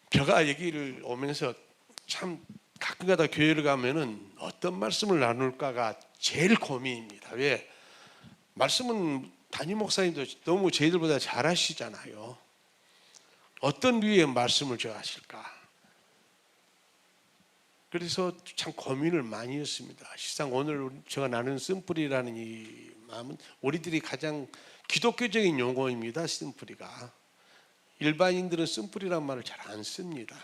제가 얘기를 오면서 참 가끔가다 교회를 가면은 어떤 말씀을 나눌까가 제일 고민입니다. 왜? 말씀은 담임 목사님도 너무 저희들보다 잘하시잖아요. 어떤 류의 말씀을 제가 하실까? 그래서 참 고민을 많이 했습니다. 실상 오늘 제가 나누는 쓴뿌리라는 이 마음은 우리들이 가장 기독교적인 용어입니다. 쓴뿌리가. 일반인들은 쓴뿌리란 말을 잘 안 씁니다.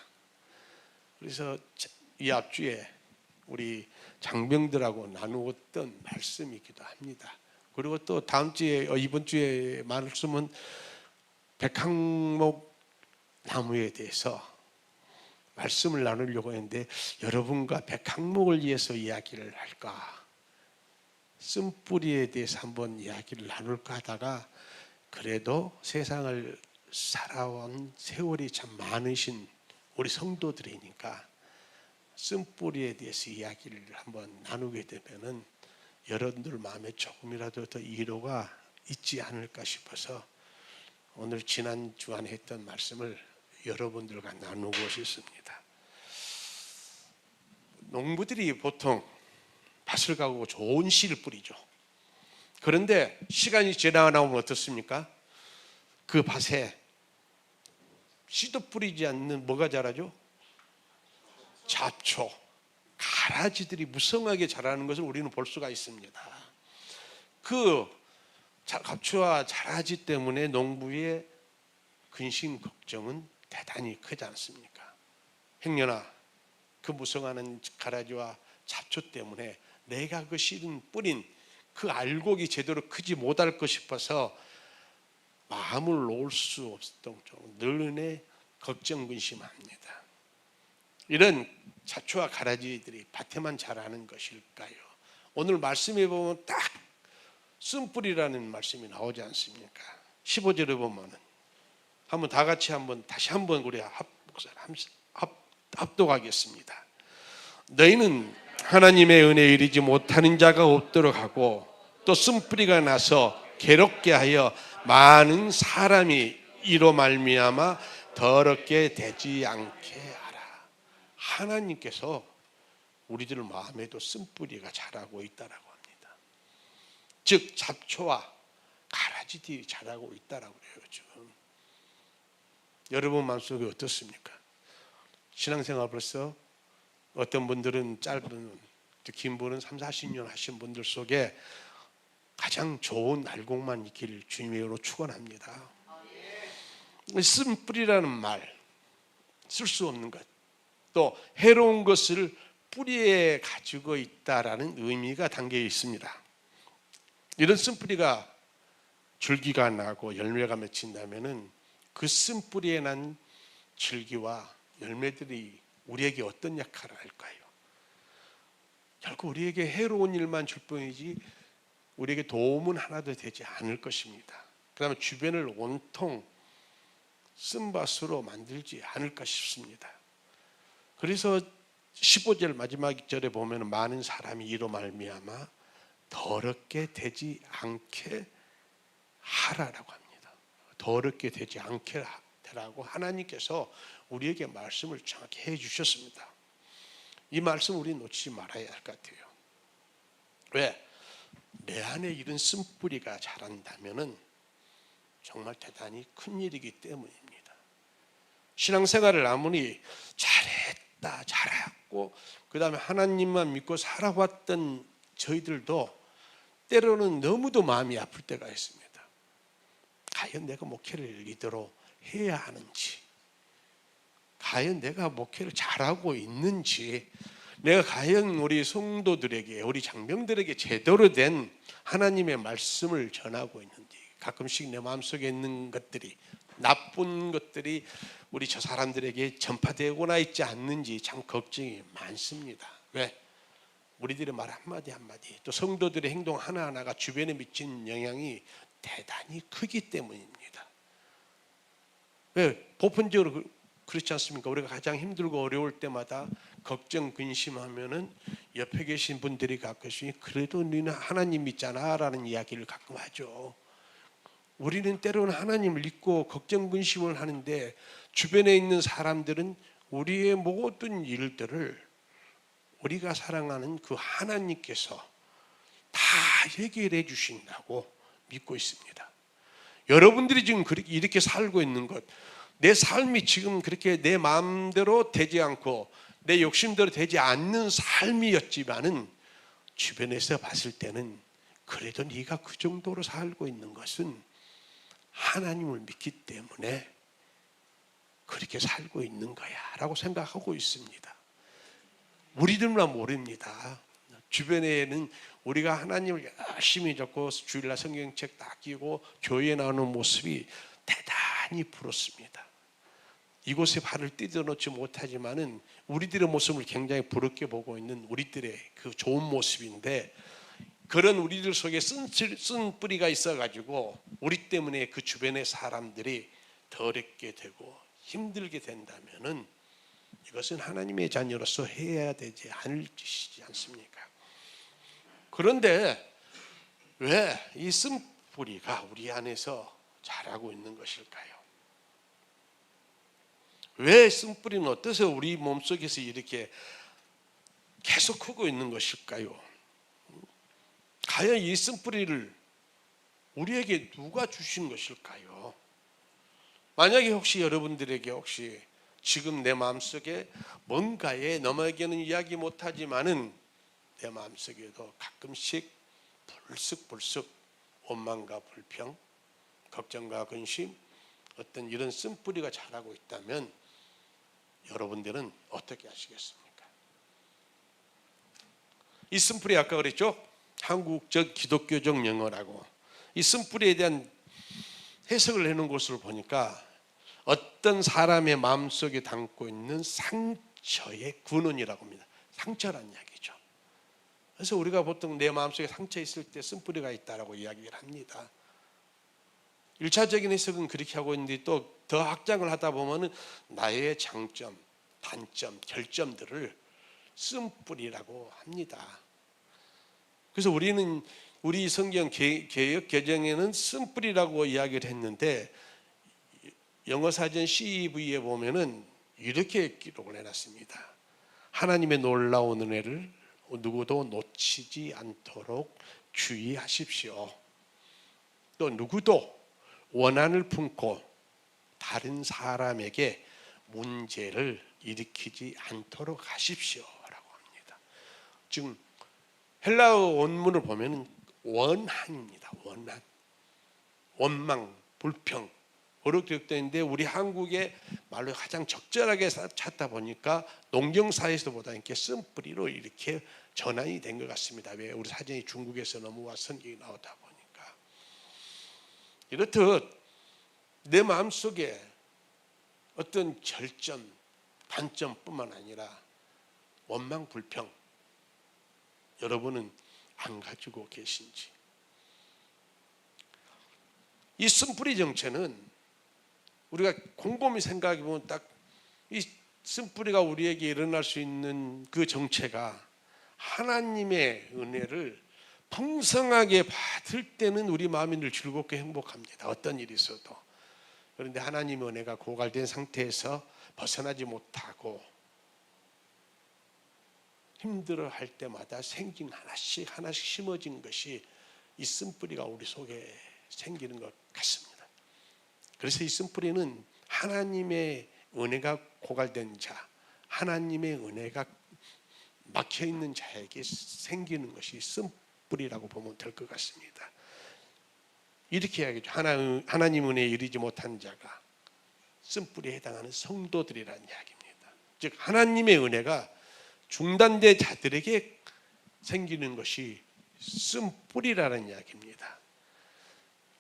그래서 이 앞주에 우리 장병들하고 나누었던 말씀이기도 합니다. 그리고 또 다음 주에 이번 주에 말씀은 백항목 나무에 대해서 말씀을 나누려고 했는데 여러분과 백항목을 위해서 이야기를 할까? 쓴뿌리에 대해서 한번 이야기를 나눌까 하다가 그래도 세상을 살아온 세월이 참 많으신 우리 성도들이니까 쓴뿌리에 대해서 이야기를 한번 나누게 되면은 여러분들 마음에 조금이라도 더 위로가 있지 않을까 싶어서 오늘 지난 주간에 했던 말씀을 여러분들과 나누고 싶습니다. 농부들이 보통 밭을 가고 좋은 씨를 뿌리죠. 그런데 시간이 지나고 나면 어떻습니까? 그 밭에 씨도 뿌리지 않는 뭐가 자라죠? 잡초, 가라지들이 무성하게 자라는 것을 우리는 볼 수가 있습니다. 그 잡초와 가라지 때문에 농부의 근심 걱정은 대단히 크지 않습니까? 행여나 그 무성하는 가라지와 잡초 때문에 내가 그 씨는 뿌린 그 알곡이 제대로 크지 못할 것 싶어서 마음을 놓을 수 없었던 늘 걱정 근심합니다. 이런 잡초와 가라지들이 밭에만 자라는 것일까요? 오늘 말씀에 보면 딱 쓴뿌리라는 말씀이 나오지 않습니까? 15절에 보면은 한번 다 같이 다시 한번 우리 합독하겠습니다. 너희는 하나님의 은혜에 이르지 못하는 자가 없도록 하고 또 쓴뿌리가 나서 괴롭게 하여 많은 사람이 이로 말미암아 더럽게 되지 않게 하라. 하나님께서 우리들 마음에도 쓴뿌리가 자라고 있다라고 합니다. 즉 잡초와 가라지들이 자라고 있다라고 해요. 지금 여러분 마음속에 어떻습니까? 신앙생활 벌써 어떤 분들은 짧은 긴 분은 30-40년 하신 분들 속에 가장 좋은 알곡만 있기를 주님의 이름으로 축원합니다. 쓴뿌리라는 말, 쓸 수 없는 것, 또 해로운 것을 뿌리에 가지고 있다라는 의미가 담겨 있습니다. 이런 쓴뿌리가 줄기가 나고 열매가 맺힌다면은 그 쓴뿌리에 난 줄기와 열매들이 우리에게 어떤 역할을 할까요? 결국 우리에게 해로운 일만 줄 뿐이지 우리에게 도움은 하나도 되지 않을 것입니다. 그 다음에 주변을 온통 쓴밭으로 만들지 않을까 싶습니다. 그래서 15절 마지막 절에 보면 많은 사람이 이로 말미암아 더럽게 되지 않게 하라라고 합니다. 더럽게 되지 않게 하라고 하나님께서 우리에게 말씀을 정확히 해 주셨습니다. 이 말씀 우리 놓치지 말아야 할 것 같아요. 왜? 내 안에 이런 쓴뿌리가 자란다면은 정말 대단히 큰 일이기 때문입니다. 신앙생활을 아무리 잘했다, 잘했고 그 다음에 하나님만 믿고 살아왔던 저희들도 때로는 너무도 마음이 아플 때가 있습니다. 과연 내가 목회를 이대로 해야 하는지, 과연 내가 목회를 잘하고 있는지, 내가 과연 우리 성도들에게, 우리 장병들에게 제대로 된 하나님의 말씀을 전하고 있는지, 가끔씩 내 마음속에 있는 것들이, 나쁜 것들이 우리 저 사람들에게 전파되거나 있지 않는지 참 걱정이 많습니다. 왜? 우리들의 말 한마디 한마디, 또 성도들의 행동 하나하나가 주변에 미친 영향이 대단히 크기 때문입니다. 왜? 보편적으로 그렇지 않습니까? 우리가 가장 힘들고 어려울 때마다 걱정, 근심하면은 옆에 계신 분들이 가끔씩 그래도 너는 하나님 믿잖아 라는 이야기를 가끔 하죠. 우리는 때로는 하나님을 믿고 걱정, 근심을 하는데 주변에 있는 사람들은 우리의 모든 일들을 우리가 사랑하는 그 하나님께서 다 해결해 주신다고 믿고 있습니다. 여러분들이 지금 이렇게 살고 있는 것, 내 삶이 지금 그렇게 내 마음대로 되지 않고 내 욕심대로 되지 않는 삶이었지만은 주변에서 봤을 때는 그래도 네가 그 정도로 살고 있는 것은 하나님을 믿기 때문에 그렇게 살고 있는 거야 라고 생각하고 있습니다. 우리들만 모릅니다. 주변에는 우리가 하나님을 열심히 잡고 주일날 성경책 딱 끼고 교회에 나오는 모습이 대단히 부럽습니다. 이곳에 발을 떼어놓지 못하지만은 우리들의 모습을 굉장히 부럽게 보고 있는 우리들의 그 좋은 모습인데, 그런 우리들 속에 쓴 뿌리가 있어가지고 우리 때문에 그 주변의 사람들이 더 어렵게 되고 힘들게 된다면은 이것은 하나님의 자녀로서 해야 되지 않을 짓이지 않습니까? 그런데 왜 이 쓴뿌리가 우리 안에서 자라고 있는 것일까요? 왜 쓴뿌리는 어때서 우리 몸속에서 이렇게 계속 크고 있는 것일까요? 과연 이 쓴뿌리를 우리에게 누가 주신 것일까요? 만약에 혹시 여러분들에게 혹시 지금 내 마음속에 뭔가에 너에게는 이야기 못하지만은 내 마음속에도 가끔씩 불쑥불쑥 원망과 불평, 걱정과 근심, 어떤 이런 쓴뿌리가 자라고 있다면 여러분들은 어떻게 하시겠습니까? 이 쓴뿌리 아까 그랬죠? 한국적 기독교적 용어라고. 이 쓴뿌리에 대한 해석을 해놓은 것을 보니까 어떤 사람의 마음속에 담고 있는 상처의 근원이라고 합니다. 상처란 이야기죠. 그래서 우리가 보통 내 마음속에 상처 있을 때 쓴뿌리가 있다라고 이야기를 합니다. 1차적인 해석은 그렇게 하고 있는데 또 더 확장을 하다 보면은 나의 장점, 단점, 결점들을 쓴뿌리라고 합니다. 그래서 우리는 우리 성경 개역 개정에는 쓴뿌리라고 이야기를 했는데 영어 사전 CEV에 보면은 이렇게 기록을 해놨습니다. 하나님의 놀라운 은혜를 누구도 놓치지 않도록 주의하십시오. 또 누구도 원한을 품고 다른 사람에게 문제를 일으키지 않도록 하십시오라고 합니다. 지금 헬라어 원문을 보면 원한입니다. 원한, 원망, 불평 어렵게 되어 있는데 우리 한국의 말로 가장 적절하게 찾다 보니까 농경사에서보다 이렇게 쓴뿌리로 이렇게 전환이 된 것 같습니다. 왜? 우리 사전이 중국에서 넘어와 성경이 나오다 보니까. 이렇듯 내 마음속에 어떤 결점, 단점뿐만 아니라 원망, 불평 여러분은 안 가지고 계신지. 이 쓴뿌리 정체는 우리가 곰곰이 생각해 보면 딱 이 쓴뿌리가 우리에게 일어날 수 있는 그 정체가 하나님의 은혜를 풍성하게 받을 때는 우리 마음이 늘 즐겁게 행복합니다. 어떤 일이 있어도. 그런데 하나님의 은혜가 고갈된 상태에서 벗어나지 못하고 힘들어할 때마다 생긴 하나씩 심어진 것이 이 쓴뿌리가 우리 속에 생기는 것 같습니다. 그래서 이 쓴뿌리는 하나님의 은혜가 고갈된 자, 하나님의 은혜가 막혀있는 자에게 생기는 것이 쓴뿌리라고 보면 될 것 같습니다. 이렇게 이야기죠. 하나님 은혜에 이르지 못한 자가 쓴뿌리에 해당하는 성도들이라는 이야기입니다. 즉 하나님의 은혜가 중단된 자들에게 생기는 것이 쓴뿌리라는 이야기입니다.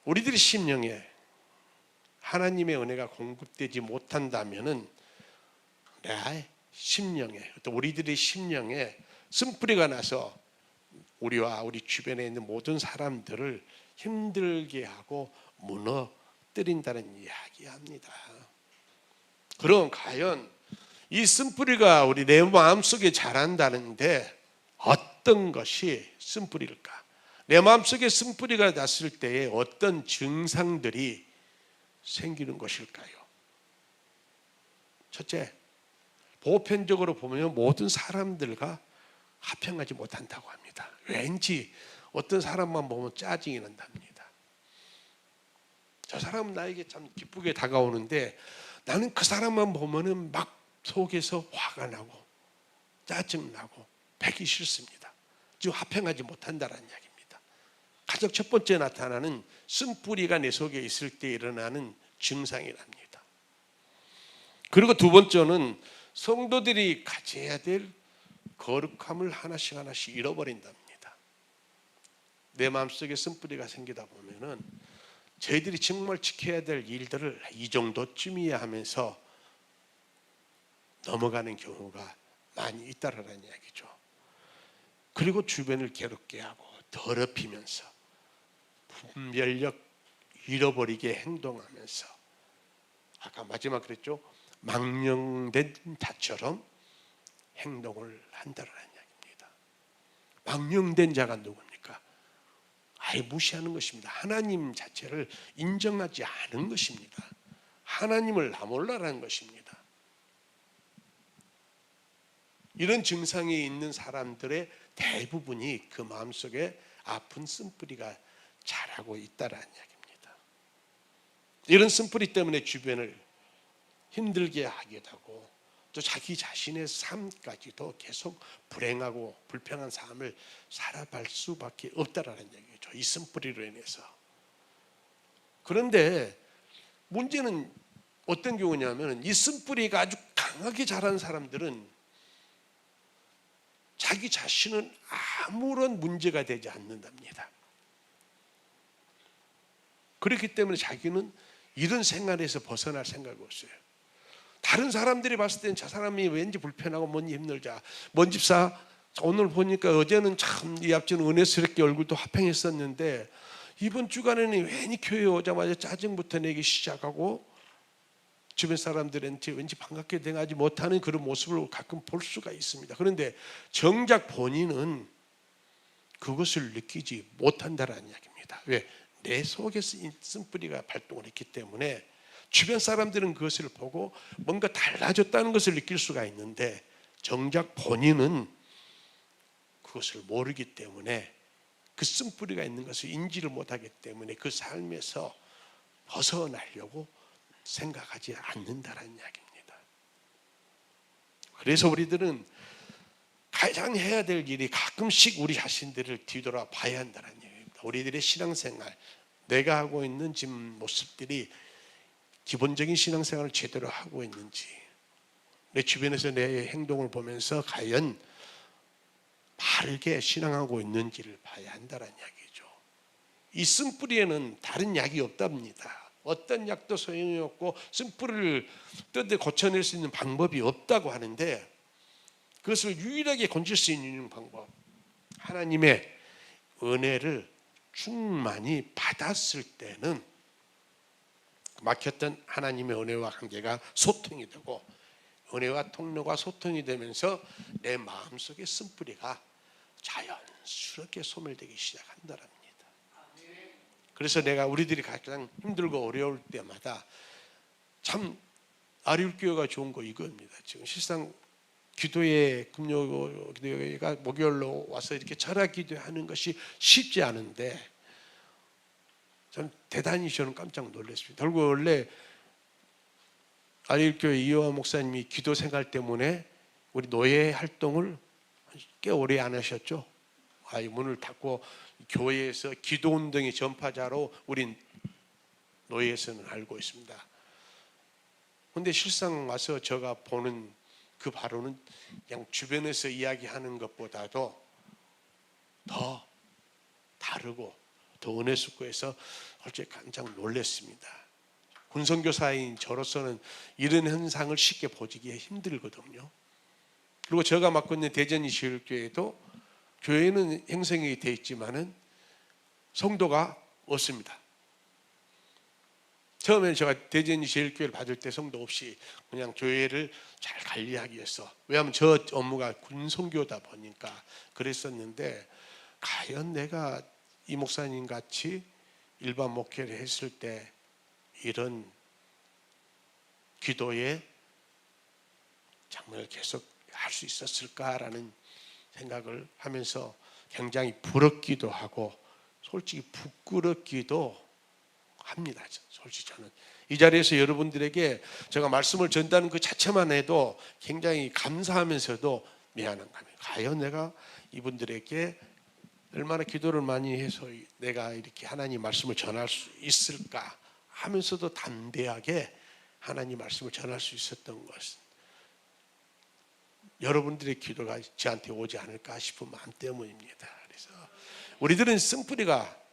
우리들의 심령에 하나님의 은혜가 공급되지 못한다면은 내 심령에, 또 우리들의 심령에 쓴뿌리가 나서 우리와 우리 주변에 있는 모든 사람들을 힘들게 하고 무너뜨린다는 이야기합니다. 그럼 과연 이 쓴뿌리가 우리 내 마음속에 자란다는데 어떤 것이 쓴뿌리일까? 내 마음속에 쓴뿌리가 났을 때에 어떤 증상들이 생기는 것일까요? 첫째, 보편적으로 보면 모든 사람들과 화평하지 못한다고 합니다. 왠지 어떤 사람만 보면 짜증이 난답니다. 저 사람은 나에게 참 기쁘게 다가오는데 나는 그 사람만 보면은 막 속에서 화가 나고 짜증나고 배기 싫습니다. 지금 화평하지 못한다는 이야기입니다. 가장 첫 번째 나타나는 쓴뿌리가 내 속에 있을 때 일어나는 증상이랍니다. 그리고 두 번째는 성도들이 가져야 될 거룩함을 하나씩 하나씩 잃어버린답니다. 내 마음속에 쓴뿌리가 생기다 보면은 저희들이 정말 지켜야 될 일들을 이 정도쯤이야 하면서 넘어가는 경우가 많이 있다라는 이야기죠. 그리고 주변을 괴롭게 하고 더럽히면서 분별력 잃어버리게 행동하면서 아까 마지막 그랬죠. 망령된 자처럼 행동을 한다는 이야기입니다. 망령된 자가 누굽니까? 아예 무시하는 것입니다. 하나님 자체를 인정하지 않은 것입니다. 하나님을 나몰라라는 것입니다. 이런 증상이 있는 사람들의 대부분이 그 마음속에 아픈 쓴뿌리가 자라고 있다는 이야기입니다. 이런 쓴뿌리 때문에 주변을 힘들게 하기도 하고 또 자기 자신의 삶까지도 계속 불행하고 불평한 삶을 살아갈 수밖에 없다라는 얘기죠. 이 쓴뿌리로 인해서. 그런데 문제는 어떤 경우냐면 이 쓴뿌리가 아주 강하게 자란 사람들은 자기 자신은 아무런 문제가 되지 않는답니다. 그렇기 때문에 자기는 이런 생활에서 벗어날 생각이 없어요. 다른 사람들이 봤을 때는 저 사람이 왠지 불편하고 뭔지 힘들자. 뭔 집사 오늘 보니까 어제는 참 이 앞지는 은혜스럽게 얼굴도 화평했었는데 이번 주간에는 괜히 교회 오자마자 짜증부터 내기 시작하고 주변 사람들한테 왠지 반갑게 대하지 못하는 그런 모습을 가끔 볼 수가 있습니다. 그런데 정작 본인은 그것을 느끼지 못한다는 이야기입니다. 왜? 내 속에서 쓴뿌리가 발동을 했기 때문에 주변 사람들은 그것을 보고 뭔가 달라졌다는 것을 느낄 수가 있는데 정작 본인은 그것을 모르기 때문에 그 쓴뿌리가 있는 것을 인지를 못하기 때문에 그 삶에서 벗어나려고 생각하지 않는다는 이야기입니다. 그래서 우리들은 가장 해야 될 일이 가끔씩 우리 자신들을 뒤돌아 봐야 한다는 얘기입니다. 우리들의 신앙생활, 내가 하고 있는 지금 모습들이 기본적인 신앙생활을 제대로 하고 있는지, 내 주변에서 내 행동을 보면서 과연 바르게 신앙하고 있는지를 봐야 한다는 이야기죠. 이 쓴뿌리에는 다른 약이 없답니다. 어떤 약도 소용이 없고 쓴뿌리를 뜯어 고쳐낼 수 있는 방법이 없다고 하는데 그것을 유일하게 건질 수 있는 방법, 하나님의 은혜를 충만히 받았을 때는 막혔던 하나님의 은혜와 관계가 소통이 되고 은혜와 통로가 소통이 되면서 내 마음속의 쓴뿌리가 자연스럽게 소멸되기 시작한다랍니다. 그래서 내가 우리들이 가장 힘들고 어려울 때마다 참 아리울교회가 좋은 거 이겁니다. 지금 실상 기도회, 금요 기도회가 목요일로 와서 이렇게 철학 기도하는 것이 쉽지 않은데 전 대단히 저는 깜짝 놀랐습니다. 결국 원래 아리울교회 이호화 목사님이 기도 생활 때문에 우리 노예 활동을 꽤 오래 안 하셨죠. 문을 닫고 교회에서 기도운동의 전파자로 우린 노예에서는 알고 있습니다. 그런데 실상 와서 제가 보는 그 바로는 그냥 주변에서 이야기하는 것보다도 더 다르고 더 은혜 숙고해서 솔직히 깜짝 놀랐습니다. 군선교사인 저로서는 이런 현상을 쉽게 보기가 힘들거든요. 그리고 제가 맡고 있는 대전이시일교회도 교회는 형성이 되어 있지만은 성도가 없습니다. 처음에는 제가 대전이시일교회를 받을 때 성도 없이 그냥 교회를 잘 관리하기 위해서, 왜냐하면 저 업무가 군선교다 보니까 그랬었는데 과연 내가 이 목사님 같이 일반 목회를 했을 때 이런 기도에 정말 계속 할 수 있었을까라는 생각을 하면서 굉장히 부럽기도 하고 솔직히 부끄럽기도 합니다. 솔직히 저는 이 자리에서 여러분들에게 제가 말씀을 전하는 그 자체만 해도 굉장히 감사하면서도 미안한 감이에요. 과연 내가 이분들에게 얼마나 기도를 많이 해서 내가 이렇게 하나님 말씀을 전할 수 있을까 하면서도 담대하게 하나님 말씀을 전할 수 있었던 것은 여러분들의 기도가 저한테 오지 않을까 싶은 마음 때문입니다. 그래서 우리들은 쓴뿌리가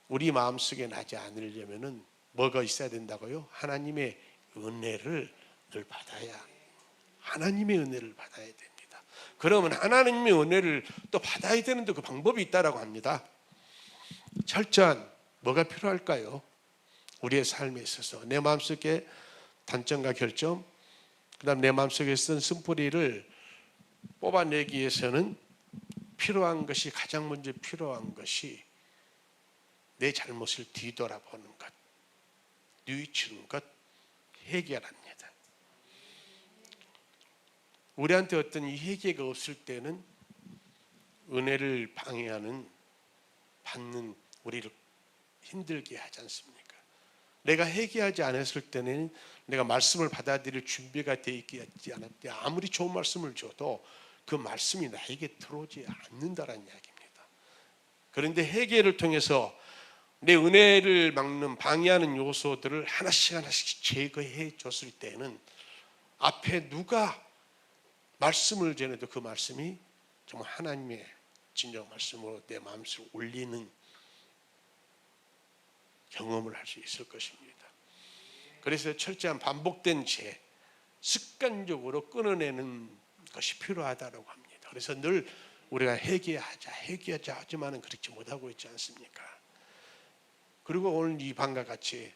우리 마음속에 나지 않으려면은 뭐가 있어야 된다고요? 하나님의 은혜를 늘 받아야, 하나님의 은혜를 받아야 됩니다. 그러면 하나님의 은혜를 또 받아야 되는데 그 방법이 있다라고 합니다. 철저한 뭐가 필요할까요? 우리의 삶에 있어서 내 마음속에 단점과 결점, 그 다음 내 마음속에 쓴 쓴뿌리를 뽑아내기 위해서는 필요한 것이, 가장 먼저 필요한 것이 내 잘못을 뒤돌아보는 것, 뉘우치는 것, 회개랍니다. 우리한테 어떤 이 회개가 없을 때는 은혜를 방해하는, 받는 우리를 힘들게 하지 않습니까? 내가 회개하지 않았을 때는 내가 말씀을 받아들일 준비가 되어 있지 않을 때 아무리 좋은 말씀을 줘도 그 말씀이 나에게 들어오지 않는다라는 이야기입니다. 그런데 회개를 통해서 내 은혜를 막는, 방해하는 요소들을 하나씩 하나씩 제거해 줬을 때는 앞에 누가 말씀을 전해도 그 말씀이 정말 하나님의 진정 말씀으로 내 마음속에 울리는 경험을 할 수 있을 것입니다. 그래서 철저한 반복된 죄, 습관적으로 끊어내는 것이 필요하다고 합니다. 그래서 늘 우리가 회개하자 하지만은 그렇지 못하고 있지 않습니까? 그리고 오늘 이 방과 같이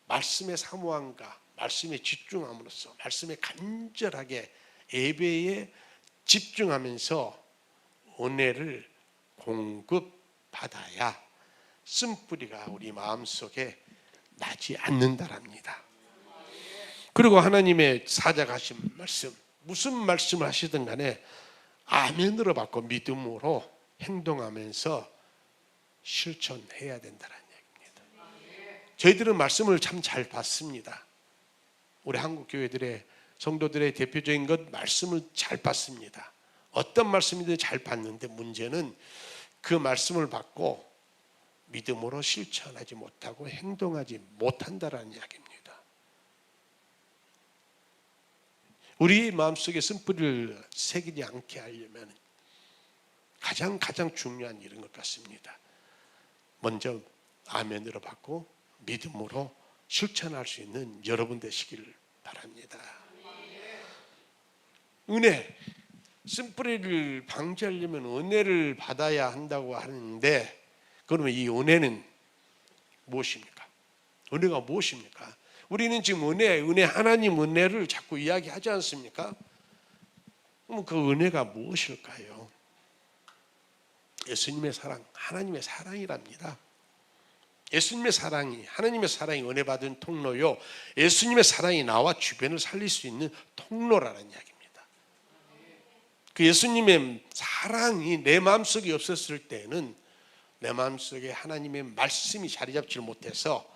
말씀의 사모함과 말씀에 집중함으로써 말씀에 간절하게 예배에 집중하면서 은혜를 공급받아야 쓴뿌리가 우리 마음속에 나지 않는다랍니다. 그리고 하나님의 사자가신 말씀, 무슨 말씀을 하시든 간에 아멘으로 받고 믿음으로 행동하면서 실천해야 된다는 얘기입니다. 저희들은 말씀을 참 잘 받습니다. 우리 한국 교회들의 성도들의 대표적인 것, 말씀을 잘 받습니다. 어떤 말씀이든 잘 받는데 문제는 그 말씀을 받고 믿음으로 실천하지 못하고 행동하지 못한다라는 이야기입니다. 우리 마음속에 쓴뿌리를 새기지 않게 하려면 가장 중요한 일인 것 같습니다. 먼저 아멘으로 받고 믿음으로 실천할 수 있는 여러분 되시기를 바랍니다. 은혜, 쓴뿌리를 방지하려면 은혜를 받아야 한다고 하는데, 그러면 이 은혜는 무엇입니까? 은혜가 무엇입니까? 우리는 지금 은혜, 하나님 은혜를 자꾸 이야기하지 않습니까? 그럼 그 은혜가 무엇일까요? 예수님의 사랑, 하나님의 사랑이랍니다. 예수님의 사랑이, 하나님의 사랑이 은혜 받은 통로요, 예수님의 사랑이 나와 주변을 살릴 수 있는 통로라는 이야기입니다. 그 예수님의 사랑이 내 마음속에 없었을 때는 내 마음속에 하나님의 말씀이 자리 잡지를 못해서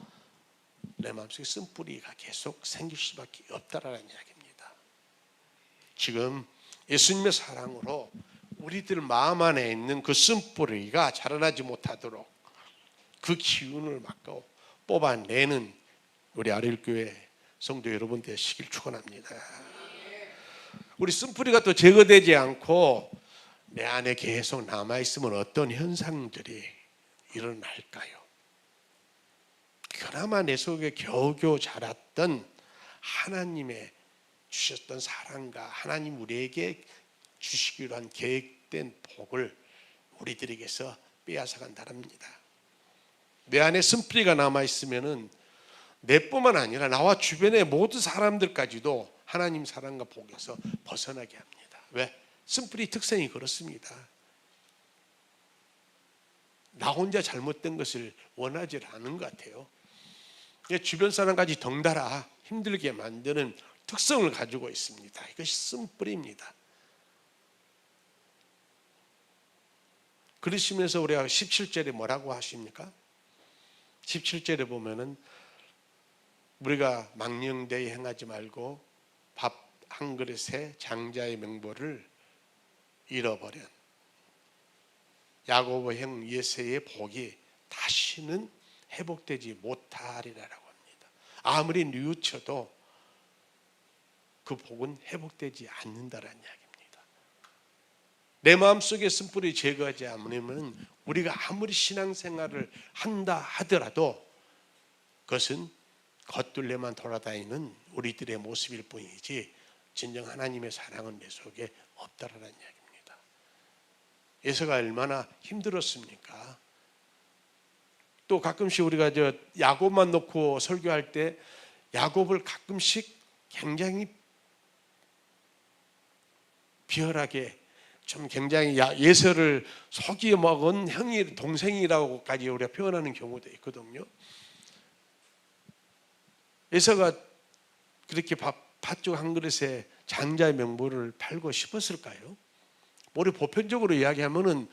내 마음속에 쓴뿌리가 계속 생길 수밖에 없다라는 이야기입니다. 지금 예수님의 사랑으로 우리들 마음 안에 있는 그 쓴뿌리가 자라나지 못하도록 그 기운을 막고 뽑아내는 우리 아릴교회 성도 여러분 되시길 축원합니다. 우리 쓴뿌리가 또 제거되지 않고 내 안에 계속 남아있으면 어떤 현상들이 일어날까요? 그나마 내 속에 겨우겨우 자랐던 하나님의 주셨던 사랑과 하나님 우리에게 주시기로 한 계획된 복을 우리들에게서 빼앗아간다랍니다. 내 안에 쓴뿌리가 남아있으면은 내뿐만 아니라 나와 주변의 모든 사람들까지도 하나님 사랑과 복에서 벗어나게 합니다. 왜? 쓴뿌리 특성이 그렇습니다. 나 혼자 잘못된 것을 원하지 않은 것 같아요. 주변 사람까지 덩달아 힘들게 만드는 특성을 가지고 있습니다. 이것이 쓴뿌리입니다. 그러시면서 우리가 17절에 뭐라고 하십니까? 17절에 보면은 우리가 망령되이 행하지 말고 밥 한 그릇에 장자의 명보를 잃어버린 야고보 형 예세의 복이 다시는 회복되지 못하리라고 합니다. 아무리 뉘우쳐도 그 복은 회복되지 않는다라는 이야기입니다. 내 마음속에 쓴뿌리 제거하지 않으면 우리가 아무리 신앙생활을 한다 하더라도 그것은 겉둘레만 돌아다니는 우리들의 모습일 뿐이지 진정 하나님의 사랑은 내 속에 없다라는 이야기입니다. 에서가 얼마나 힘들었습니까? 또 가끔씩 우리가 야곱만 놓고 설교할 때 야곱을 가끔씩 굉장히 비열하게 좀 굉장히 예서를 속여 먹은 형이 동생이라고까지 우리가 표현하는 경우도 있거든요. 에서가 그렇게 팥죽 한 그릇에 장자의 명분을 팔고 싶었을까요? 우리 보편적으로 이야기하면은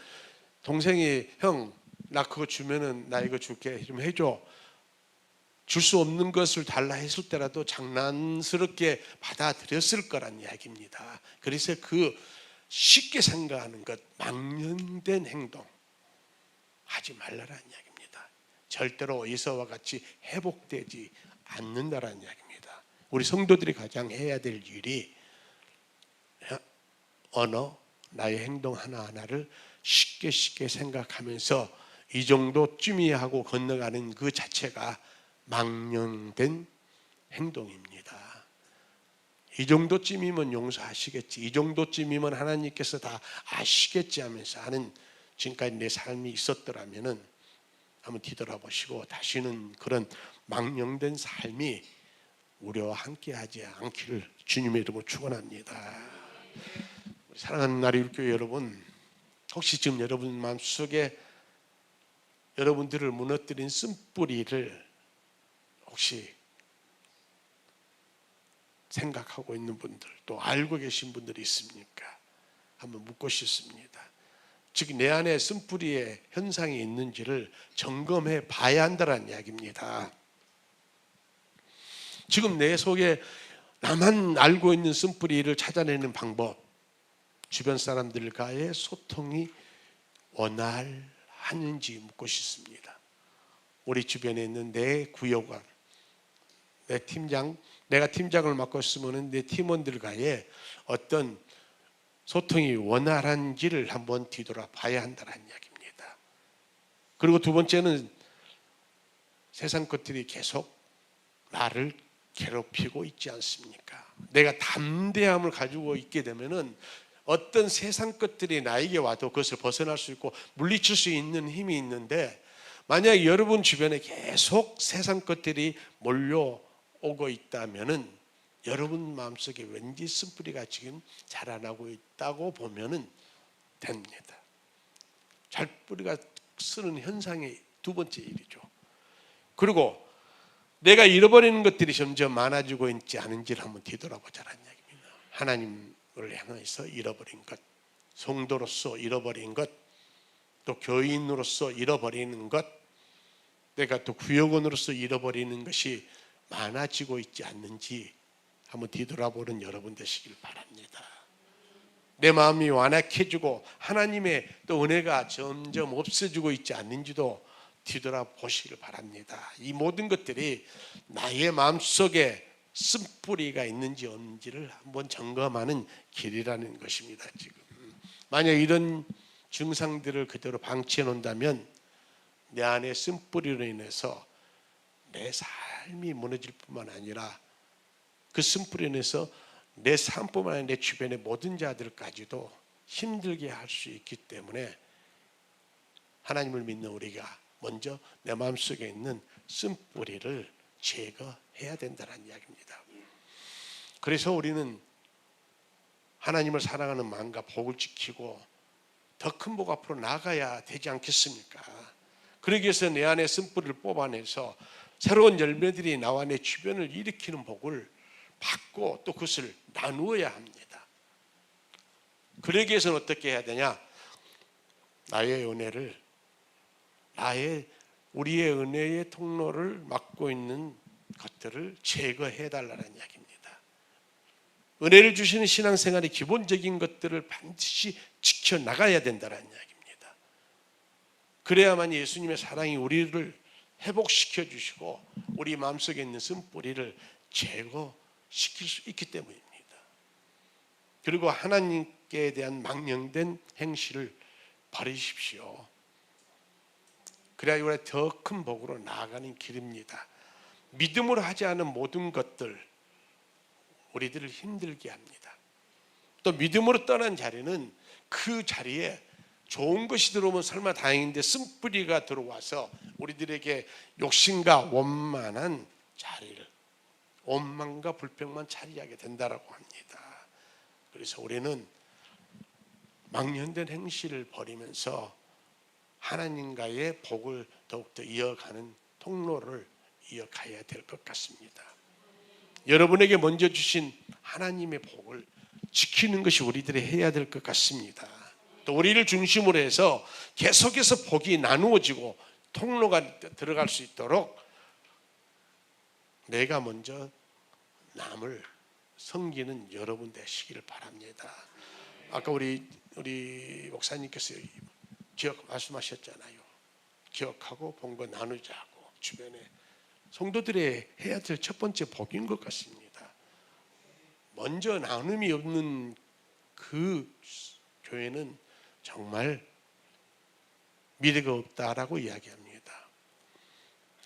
동생이 형 나 그거 주면은 나 이거 줄게 좀 해줘. 줄 수 없는 것을 달라 했을 때라도 장난스럽게 받아들였을 거란 이야기입니다. 그래서 그 쉽게 생각하는 것, 망령된 행동 하지 말라라는 이야기입니다. 절대로 이서와 같이 회복되지 않는다라는 이야기입니다. 우리 성도들이 가장 해야 될 일이 언어, 나의 행동 하나하나를 쉽게 생각하면서 이 정도쯤이 하고 건너가는 그 자체가 망령된 행동입니다. 이 정도쯤이면 용서하시겠지, 이 정도쯤이면 하나님께서 다 아시겠지 하면서 하는 지금까지 내 삶이 있었더라면은 한번 뒤돌아보시고 다시는 그런 망령된 삶이 우리와 함께하지 않기를 주님의 이름으로 축원합니다. 사랑하는 나리교회 여러분, 혹시 지금 여러분 마음속에 여러분들을 무너뜨린 쓴뿌리를 혹시 생각하고 있는 분들, 또 알고 계신 분들이 있습니까? 한번 묻고 싶습니다. 즉 내 안에 쓴뿌리의 현상이 있는지를 점검해 봐야 한다는 이야기입니다. 지금 내 속에 나만 알고 있는 쓴뿌리를 찾아내는 방법, 주변 사람들과의 소통이 원활하는지 묻고 싶습니다. 우리 주변에 있는 내 구역원, 내 팀장, 내가 팀장을 맡고 있으면 내 팀원들과의 어떤 소통이 원활한지를 한번 뒤돌아봐야 한다는 이야기입니다. 그리고 두 번째는 세상 것들이 계속 나를 괴롭히고 있지 않습니까? 내가 담대함을 가지고 있게 되면은 어떤 세상 것들이 나에게 와도 그것을 벗어날 수 있고 물리칠 수 있는 힘이 있는데, 만약 여러분 주변에 계속 세상 것들이 몰려오고 있다면은 여러분 마음속에 왠지 쓴뿌리가 지금 자라나고 있다고 보면은 됩니다. 잘 뿌리가 쓰는 현상이 두 번째 일이죠. 그리고 내가 잃어버리는 것들이 점점 많아지고 있지 않은지를 한번 뒤돌아보자라는 이야기입니다. 하나님을 향해서 잃어버린 것, 성도로서 잃어버린 것, 또 교인으로서 잃어버리는 것, 내가 또 구역원으로서 잃어버리는 것이 많아지고 있지 않는지 한번 뒤돌아보는 여러분 되시길 바랍니다. 내 마음이 완악해지고 하나님의 또 은혜가 점점 없어지고 있지 않는지도 뒤돌아보시길 바랍니다. 이 모든 것들이 나의 마음속에 쓴뿌리가 있는지 없는지를 한번 점검하는 길이라는 것입니다. 지금 만약 이런 증상들을 그대로 방치해 놓는다면 내 안에 쓴뿌리로 인해서 내 삶이 무너질 뿐만 아니라 그 쓴뿌리로 인해서 내 삶뿐만 아니라 내 주변의 모든 자들까지도 힘들게 할 수 있기 때문에 하나님을 믿는 우리가 먼저 내 마음속에 있는 쓴뿌리를 제거해야 된다는 이야기입니다. 그래서 우리는 하나님을 사랑하는 마음과 복을 지키고 더 큰 복 앞으로 나아가야 되지 않겠습니까? 그러기 위해서 내 안에 쓴뿌리를 뽑아내서 새로운 열매들이 나와 내 주변을 일으키는 복을 받고 또 그것을 나누어야 합니다. 그러기 위해서는 어떻게 해야 되냐? 나의 은혜를, 우리의 은혜의 통로를 막고 있는 것들을 제거해 달라는 이야기입니다. 은혜를 주시는 신앙생활의 기본적인 것들을 반드시 지켜나가야 된다는 이야기입니다. 그래야만 예수님의 사랑이 우리를 회복시켜 주시고 우리 마음속에 있는 쓴뿌리를 제거시킬 수 있기 때문입니다. 그리고 하나님께 대한 망령된 행실을 버리십시오. 그래야 우리가 더 큰 복으로 나아가는 길입니다. 믿음으로 하지 않은 모든 것들 우리들을 힘들게 합니다. 또 믿음으로 떠난 자리는 그 자리에 좋은 것이 들어오면 설마 다행인데 쓴뿌리가 들어와서 우리들에게 욕심과 원만한 자리를, 원망과 불평만 차지하게 된다라고 합니다. 그래서 우리는 망령된 행실을 버리면서 하나님과의 복을 더욱더 이어가는 통로를 이어가야 될 것 같습니다. 여러분에게 먼저 주신 하나님의 복을 지키는 것이 우리들이 해야 될 것 같습니다. 또 우리를 중심으로 해서 계속해서 복이 나누어지고 통로가 들어갈 수 있도록 내가 먼저 남을 섬기는 여러분 되시기를 바랍니다. 아까 우리 목사님께서 말씀하셨잖아요. 기억하고 본 거 나누자고. 주변에 성도들이 해야 될 첫 번째 복인 것 같습니다. 먼저 나눔이 없는 그 교회는 정말 미래가 없다라고 이야기합니다.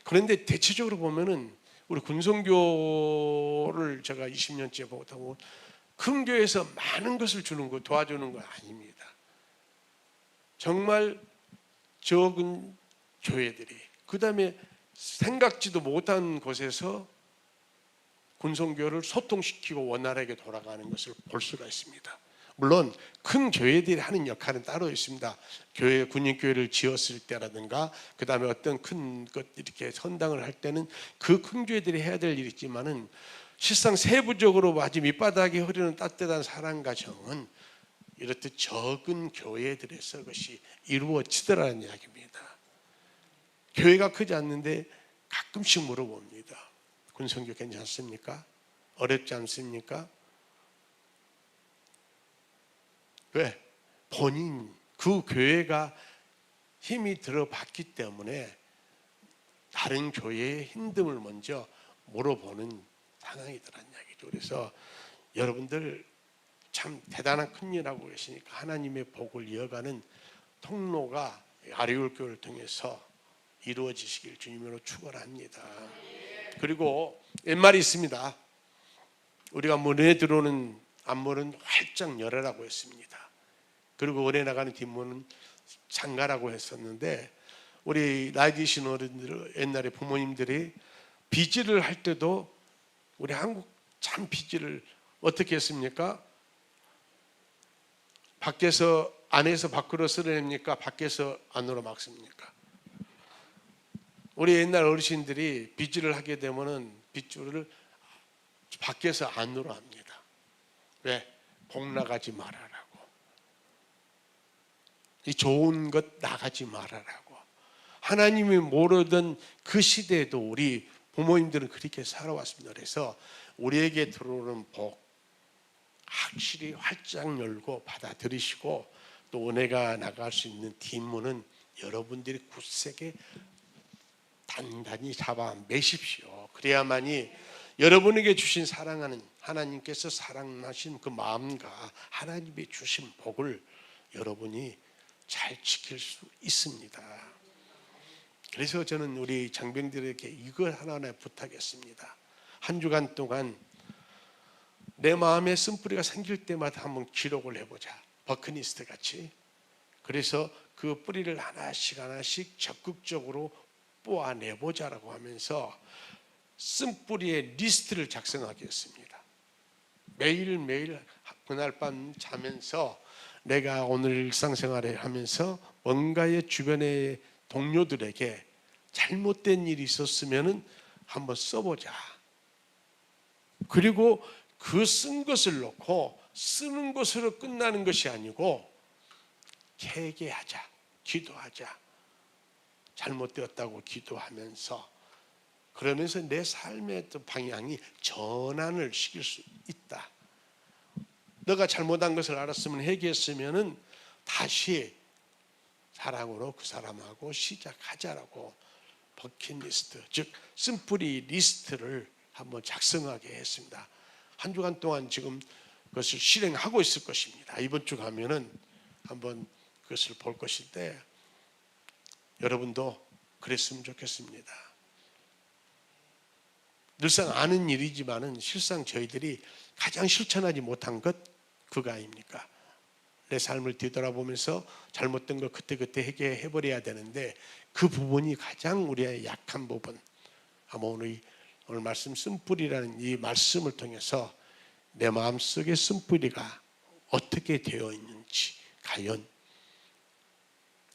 그런데 대체적으로 보면은 우리 군성교를 제가 20년째 보다 보면 큰 교회에서 많은 것을 주는 거, 도와주는 거 아닙니다. 정말 적은 교회들이, 그 다음에 생각지도 못한 곳에서 군성교를 소통시키고 원활하게 돌아가는 것을 볼 수가 있습니다. 물론 큰 교회들이 하는 역할은 따로 있습니다. 교회, 군인교회를 지었을 때라든가 그 다음에 어떤 큰 것 이렇게 선당을 할 때는 그 큰 교회들이 해야 될 일이 있지만은 실상 세부적으로 아주 밑바닥에 흐르는 따뜻한 사랑과 정은 이렇듯 적은 교회들에서 그것이 이루어지더라는 이야기입니다. 교회가 크지 않는데 가끔씩 물어봅니다. 군성교 괜찮습니까? 어렵지 않습니까? 왜? 본인 그 교회가 힘이 들어봤기 때문에 다른 교회의 힘듦을 먼저 물어보는 상황이더란 이야기죠. 그래서 여러분들 참 대단한 큰 일 하고 계시니까 하나님의 복을 이어가는 통로가 아리울교를 통해서 이루어지시길 주님으로 축원합니다. 그리고 옛말이 있습니다. 우리가 문에 들어오는 앞문은 활짝 열어라고 했습니다. 그리고 은혜 나가는 뒷문은 잠가라고 했었는데 우리 나이 드신 어른들, 옛날에 부모님들이 빗질을 할 때도 우리 한국 참 빗질을 어떻게 했습니까? 밖에서 안에서 밖으로 쓸어냅니까? 밖에서 안으로 막습니까? 우리 옛날 어르신들이 빗질을 하게 되면은 빗줄을 밖에서 안으로 합니다. 왜? 복 나가지 말아라고. 이 좋은 것 나가지 말아라고. 하나님이 모르던 그 시대에도 우리 부모님들은 그렇게 살아왔습니다. 그래서 우리에게 들어오는 복 확실히 활짝 열고 받아들이시고 또 은혜가 나갈 수 있는 뒷문은 여러분들이 굳세게 단단히 잡아 매십시오. 그래야만이 여러분에게 주신 사랑하는 하나님께서 사랑하신 그 마음과 하나님이 주신 복을 여러분이 잘 지킬 수 있습니다. 그래서 저는 우리 장병들에게 이거 하나 부탁했습니다. 한 주간 동안 내 마음에 쓴뿌리가 생길 때마다 한번 기록을 해보자. 버크니스트 같이. 그래서 그 뿌리를 하나씩 적극적으로 뽑아내보자라고 하면서 쓴뿌리의 리스트를 작성하겠습니다. 매일매일 그날 밤 자면서 내가 오늘 일상생활을 하면서 뭔가의 주변의 동료들에게 잘못된 일이 있었으면 한번 써보자. 그리고 그 쓴 것을 놓고 쓰는 것으로 끝나는 것이 아니고 회개하자, 기도하자. 잘못되었다고 기도하면서, 그러면서 내 삶의 방향이 전환을 시킬 수 있다. 너가 잘못한 것을 알았으면, 회개했으면은 다시 사랑으로 그 사람하고 시작하자라고 버킷리스트, 즉 쓴뿌리 리스트를 한번 작성하게 했습니다. 한 주간 동안 지금 그것을 실행하고 있을 것입니다. 이번 주 가면은 한번 그것을 볼 것인데, 여러분도 그랬으면 좋겠습니다. 늘상 아는 일이지만은 실상 저희들이 가장 실천하지 못한 것 그거 아닙니까? 내 삶을 뒤돌아보면서 잘못된 거 그때그때 해결해버려야 되는데, 그 부분이 가장 우리의 약한 부분. 아마 오늘 말씀 쓴뿌리라는 이 말씀을 통해서 내 마음속에 쓴뿌리가 어떻게 되어 있는지, 과연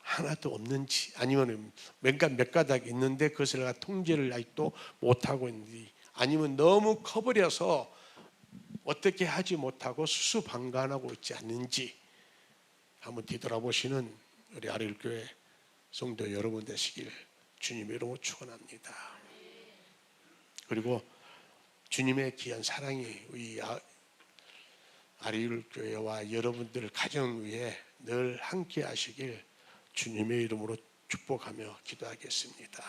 하나도 없는지, 아니면 몇 가닥 있는데 그것을 내가 통제를 아직도 못하고 있는지, 아니면 너무 커버려서 어떻게 하지 못하고 수수방관하고 있지 않는지 한번 뒤돌아보시는 우리 아리울교회 성도 여러분 되시길 주님의 이름으로 축원합니다. 그리고 주님의 귀한 사랑이 우리 아리울교회와 여러분들 가정 위에 늘 함께 하시길 주님의 이름으로 축복하며 기도하겠습니다.